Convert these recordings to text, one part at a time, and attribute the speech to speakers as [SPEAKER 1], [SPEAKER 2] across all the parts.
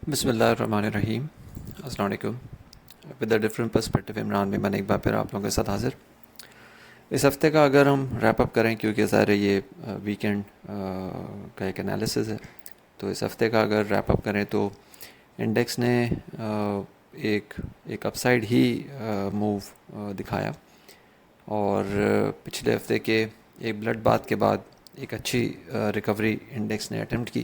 [SPEAKER 1] بسم اللہ الرحمن الرحیم. السلام علیکم. With a different perspective Imran میں ایک بار پھر آپ لوگوں کے ساتھ حاضر. اس ہفتے کا اگر ہم ریپ اپ کریں، کیونکہ ظاہر ہے یہ ویکینڈ کا ایک انالیسز ہے، تو اس ہفتے کا اگر ریپ اپ کریں تو انڈیکس نے ایک اپ سائڈ ہی موو دکھایا، اور پچھلے ہفتے کے ایک بلڈ بات کے بعد ایک اچھی ریکوری انڈیکس نے اٹیمپٹ کی،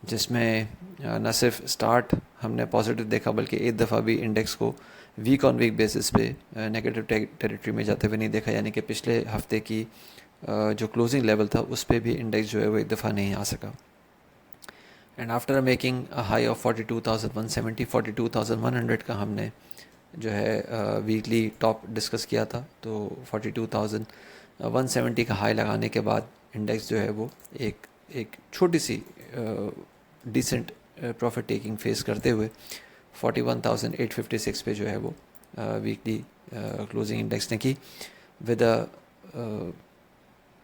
[SPEAKER 1] جس میں نہ صرف سٹارٹ ہم نے پازیٹیو دیکھا بلکہ ایک دفعہ بھی انڈیکس کو ویک آن ویک بیسس پہ نیگیٹو ٹیریٹری میں جاتے ہوئے نہیں دیکھا. یعنی کہ پچھلے ہفتے کی جو کلوزنگ لیول تھا اس پہ بھی انڈیکس جو ہے وہ ایک دفعہ نہیں آ سکا. And after making high of 42,170 42,100 کا ہم نے جو ہے ویکلی ٹاپ ڈسکس کیا تھا، تو 42,170 کا ہائی لگانے کے بعد انڈیکس جو ہے وہ ایک چھوٹی سی ڈیسنٹ پروفٹ ٹیکنگ فیس کرتے ہوئے 41,856 پہ جو ہے وہ ویکلی کلوزنگ انڈیکس نے کی ود اے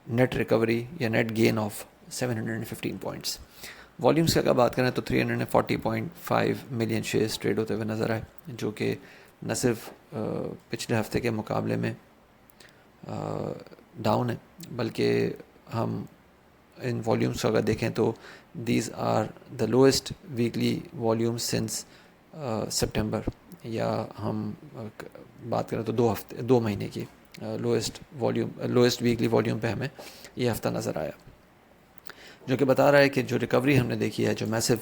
[SPEAKER 1] نیٹ ریکوری یا net gain of 715 points. Volumes کی اگر بات کریں تو 340.5 ملین شیئرس ٹریڈ ہوتے ہوئے نظر آئے، جو کہ نہ صرف پچھلے ہفتے کے مقابلے میں ڈاؤن ہے، بلکہ ہم ان والیومس کو اگر دیکھیں تو these are the lowest weekly volume since September, یا ہم بات کریں تو 2 مہینے کی لوئسٹ ویکلی والیوم پہ ہمیں یہ ہفتہ نظر آیا، جو کہ بتا رہا ہے کہ جو ریکوری ہم نے دیکھی ہے، جو میسو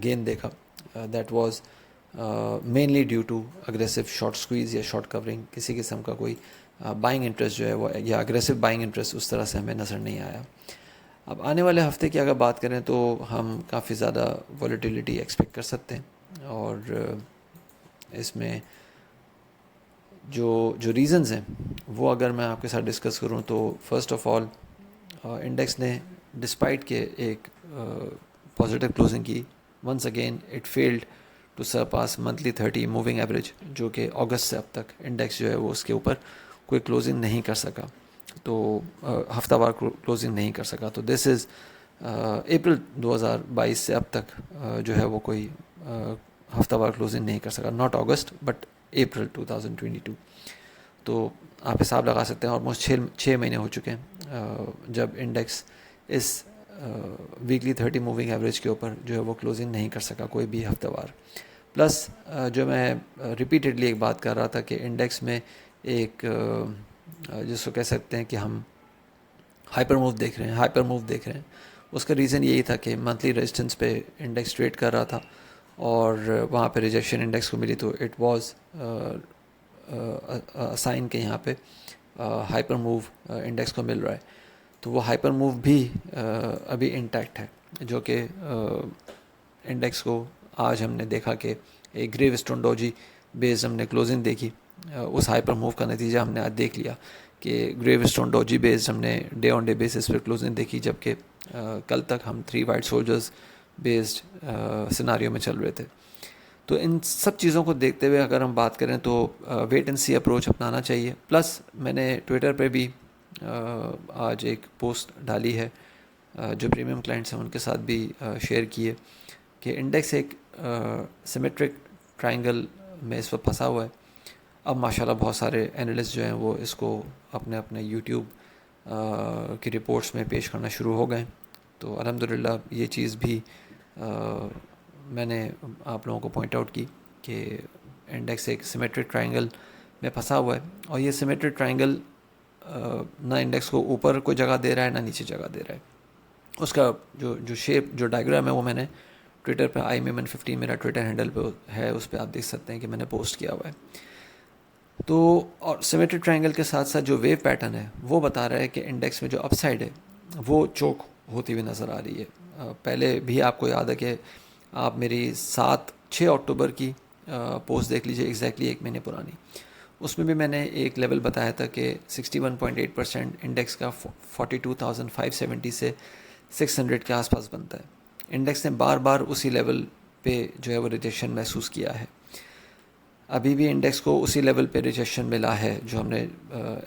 [SPEAKER 1] گین دیکھا، that was mainly due to aggressive short squeeze یا شارٹ کورنگ. کسی قسم کا کوئی بائنگ انٹرسٹ جو ہے وہ یا اگریسو بائنگ انٹرسٹ اس طرح سے ہمیں نظر نہیں آیا. اب آنے والے ہفتے کی اگر بات کریں تو ہم کافی زیادہ والیٹیلیٹی ایکسپیکٹ کر سکتے ہیں، اور اس میں جو ریزنز ہیں وہ اگر میں آپ کے ساتھ ڈسکس کروں تو فرسٹ آف آل انڈیکس نے ڈسپائٹ کے ایک پازیٹیو کلوزنگ کی، once again it failed to surpass monthly 30 moving average, جو کہ اگست سے اب تک انڈیکس جو ہے وہ اس کے اوپر کوئی کلوزنگ نہیں کر سکا، تو ہفتہ وار کلوزنگ نہیں کر سکا. تو دس از اپریل 2022 سے اب تک جو ہے وہ کوئی ہفتہ وار کلوزنگ نہیں کر سکا، ناٹ اگست بٹ اپریل 2022. تو آپ حساب لگا سکتے ہیں آلموسٹ 6 مہینے ہو چکے ہیں جب انڈیکس اس ویکلی 30 موونگ ایوریج کے اوپر جو ہے وہ کلوزنگ نہیں کر سکا کوئی بھی ہفتہ وار. پلس جو میں ریپیٹیڈلی ایک بات کر رہا تھا کہ انڈیکس میں ایک جس کو کہہ سکتے ہیں کہ ہم ہائپر موو دیکھ رہے ہیں. اس کا ریزن یہی تھا کہ منتھلی ریزسٹنس پہ انڈیکس ٹریڈ کر رہا تھا، اور وہاں پہ ریجیکشن انڈیکس کو ملی، تو اٹ واز سائن کہ یہاں پہ ہائپر موو انڈیکس کو مل رہا ہے. تو وہ ہائپر موو بھی ابھی انٹیکٹ ہے، جو کہ انڈیکس کو آج ہم نے دیکھا کہ ایک گریو اسٹون ڈوجی بیس ہم نے کلوزنگ دیکھی. اس ہائپر موو کا نتیجہ ہم نے آج دیکھ لیا کہ گریو اسٹون ڈوجی بیس ہم نے ڈے آن ڈے بیسس پہ کلوزنگ دیکھی، جبکہ کل تک ہم 3 وائٹ سولجرز بیسڈ سیناریو میں چل رہے تھے. تو ان سب چیزوں کو دیکھتے ہوئے اگر ہم بات کریں تو ویٹ اینڈ سی اپروچ اپنانا چاہیے. پلس میں نے ٹویٹر پہ بھی آج ایک پوسٹ ڈالی ہے جو پریمیم کلائنٹس ہیں ان کے ساتھ بھی شیئر کیے کہ انڈیکس ایک سیمیٹرک ٹرائنگل میں اس وقت پھنسا ہوا ہے. اب ماشاءاللہ بہت سارے اینالسٹ جو ہیں وہ اس کو اپنے یوٹیوب کی رپورٹس میں پیش کرنا شروع ہو گئے. تو الحمدللہ یہ چیز بھی میں نے آپ لوگوں کو پوائنٹ آؤٹ کی کہ انڈیکس ایک سیمیٹرک ٹرائنگل میں پھنسا ہوا ہے، اور یہ سیمیٹرک ٹرائنگل نہ انڈیکس کو اوپر کوئی جگہ دے رہا ہے نہ نیچے جگہ دے رہا ہے. اس کا جو شیپ جو ڈائیگرام ہے وہ میں نے ٹویٹر پہ IMEMN15 میرا ٹویٹر ہینڈل پہ ہے، اس پہ آپ دیکھ سکتے ہیں کہ میں نے پوسٹ کیا ہوا ہے. تو اور سیمیٹرک ٹرائنگل کے ساتھ ساتھ جو ویو پیٹرن ہے وہ بتا رہا ہے کہ انڈیکس میں جو اپ سائڈ ہے وہ چوک ہوتی ہوئی نظر آ رہی ہے. پہلے بھی آپ کو یاد ہے کہ آپ میری 6 اکتوبر کی پوسٹ دیکھ لیجئے، ایگزیکٹلی 1 مہینے پرانی. اس میں بھی میں نے ایک لیول بتایا تھا کہ 61.8% انڈیکس کا 42,570 سے 600 کے آس پاس بنتا ہے. انڈیکس نے بار بار اسی لیول پہ جو ہے وہ ریجیکشن محسوس کیا ہے. ابھی بھی انڈیکس کو اسی لیول پہ ریجیکشن ملا ہے جو ہم نے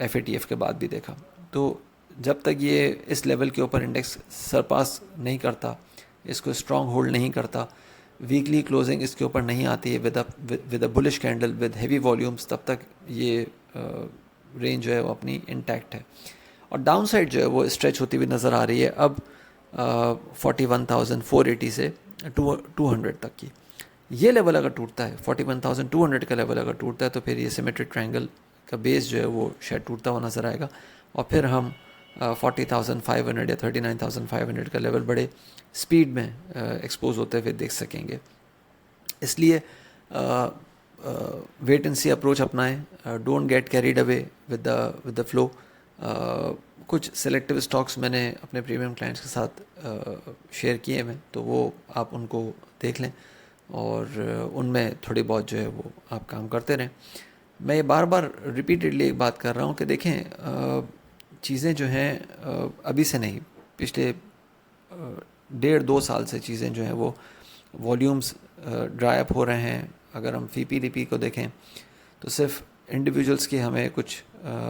[SPEAKER 1] FATF کے بعد بھی دیکھا. تو جب تک یہ اس لیول کے اوپر انڈیکس سرپاس نہیں کرتا، اس کو اسٹرانگ ہولڈ نہیں کرتا، ویکلی کلوزنگ اس کے اوپر نہیں آتی ہے with a bullish candle with heavy volumes, تب تک یہ رینج جو ہے وہ اپنی انٹیکٹ ہے. اور ڈاؤن سائڈ جو ہے وہ اسٹریچ ہوتی ہوئی نظر آ رہی ہے اب 41,480 سے 200 تک کی. یہ لیول اگر ٹوٹتا ہے 41,200 کا لیول اگر ٹوٹتا ہے تو پھر یہ سیمیٹرک ٹرائنگل کا بیس جو ہے وہ شاید ٹوٹتا ہوا نظر آئے گا، اور پھر ہم 40,500 یا 39,500 کا لیول بڑے اسپیڈ میں ایکسپوز ہوتے ہوئے دیکھ سکیں گے. اس لیے ویٹ اینڈ سی اپروچ اپنائیں، don't get carried away with the flow. کچھ سلیکٹیو اسٹاکس میں نے اپنے پریمیم کلائنٹس کے ساتھ شیئر کیے ہیں، تو وہ آپ ان کو دیکھ لیں اور ان میں تھوڑی بہت جو ہے وہ آپ کام کرتے رہیں. میں یہ بار بار ریپیٹیڈلی ایک بات کر رہا ہوں کہ دیکھیں چیزیں جو ہیں ابھی سے نہیں، پچھلے 1.5-2 سال سے چیزیں جو ہیں وہ والیومز ڈرائی اپ ہو رہے ہیں. اگر ہم فی پی ڈی پی کو دیکھیں تو صرف انڈیویجولس کی ہمیں کچھ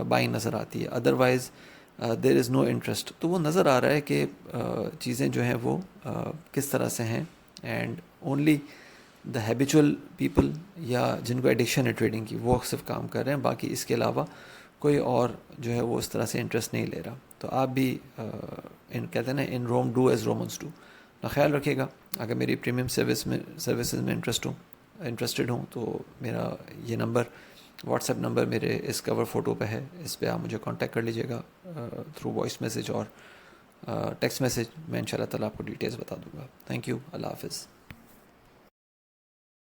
[SPEAKER 1] بائنگ نظر آتی ہے، otherwise there is no interest. تو وہ نظر آ رہا ہے کہ چیزیں جو ہیں وہ کس طرح سے ہیں، and only the habitual people یا جن کو ایڈکشن ہے ٹریڈنگ کی وہ صرف کام کر رہے ہیں، باقی اس کے علاوہ کوئی اور جو ہے وہ اس طرح سے انٹرسٹ نہیں لے رہا. تو آپ بھی کہتے ہیں نا ان روم ڈو ایز رومنس ڈو. خیال رکھیے گا. اگر میری پریمیم سروسز میں انٹرسٹڈ ہوں تو میرا یہ نمبر واٹس ایپ نمبر میرے اس کور فوٹو پہ ہے، اس پہ آپ مجھے کانٹیکٹ کر لیجیے گا تھرو وائس میسیج اور ٹیکسٹ میسیج. میں ان شاء اللہ تعالیٰ آپ کو ڈیٹیلز بتا دوں گا. Thank you. اللہ حافظ.